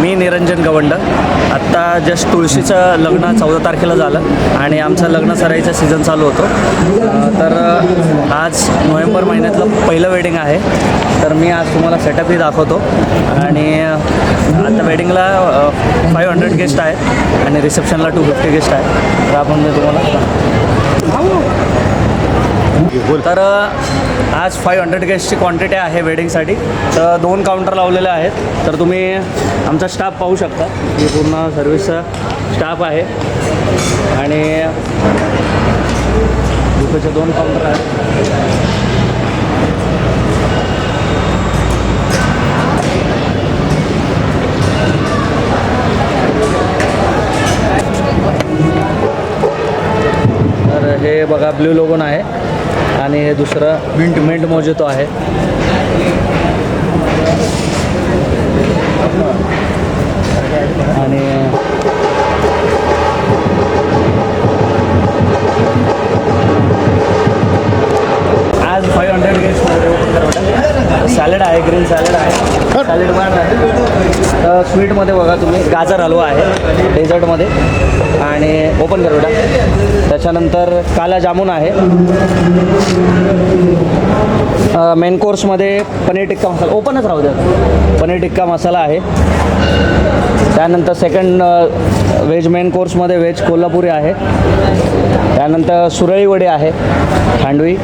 मी निरंजन गवंड. आत्ता जस्ट तुळशीचं लग्न 14 तारखेला झालं आणि आमचं लग्न सराईचा सीझन चालू होतो. तर आज नोव्हेंबर महिन्यातलं पहिलं वेडिंग आहे. तर मी आज तुम्हाला सेटअपही दाखवतो. आणि आता वेडिंगला 500 गेस्ट आहेत आणि रिसेप्शनला 250 गेस्ट आहेत. तर आपण मी तुम्हाला तर आज 500 गेस्टची क्वांटिटी आहे वेडिंगसाठी. तर 2 काउंटर लावलेले आहेत. तर तुम्ही आमचा स्टाफ पाहू शकता. ही पूर्ण सर्व्हिसचा स्टाफ आहे आणि बुफेचे 2 काउंटर आहेत. तर हे बघा ब्ल्यू लोगोन आहे आणि हे दुसरं मिंट मोजितो आहे. आणि आज 500 गेस्ट सॅलड आहे, ग्रीन सॅलड आहे, सॅलड बार आहे. तर स्वीटमध्ये बघा तुम्ही गाजर हलवा आहे डेझर्टमध्ये आणि ओपन करू बेटा. त्याच्यानंतर काला जामून आहे. मेन कोर्समध्ये पनीर टिक्का मसाला ओपनच राहू द्या. पनीर टिक्का मसाला आहे. त्यानंतर सेकंड व्हेज मेन कोर्समध्ये व्हेज कोल्हापुरी आहे. त्यानंतर सुरळी वडे आहे, खांडवी.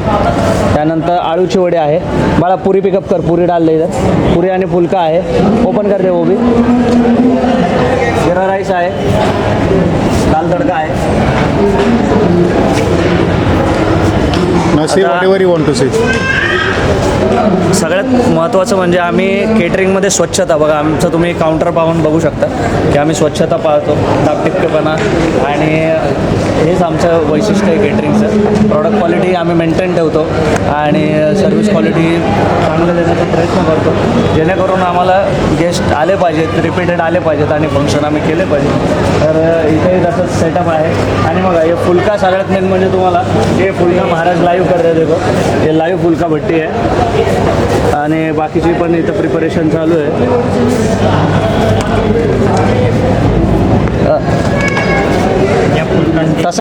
त्यानंतर आळूची वडे आहे. बाळा पुरी पिकअप कर, पुरी डाल दे इधर. पुरी आणि फुलका आहे, ओपन कर दे वो भी. जिरा राईस आहे, दाल तडका आहे. सगळ्यात महत्त्वाचं म्हणजे आम्ही केटरिंगमध्ये स्वच्छता बघा. आमचं तुम्ही काउंटर पाहून बघू शकता की आम्ही स्वच्छता पाळतो, दाबटिपकेपणा. आणि हेच आमचं वैशिष्ट्य आहे केटरिंगचं. प्रॉडक्ट क्वालिटी आम्ही मेंटेन ठेवतो आणि सर्व्हिस क्वालिटी चांगलं देण्याचा प्रयत्न करतो, जेणेकरून आम्हाला गेस्ट आले पाहिजेत, रिपीटेड आले पाहिजेत आणि फंक्शन आम्ही केले पाहिजे. तर इथेही तसंच सेटअप आहे. आणि बघा हे फुलका सगळ्यात मेन म्हणजे तुम्हाला हे फुलका महाराज लाईव्ह करते देखो. हे लाईव्ह फुलका भट्टी आहे आणि बाकीची पण इथं प्रिपरेशन चालू आहे. तसं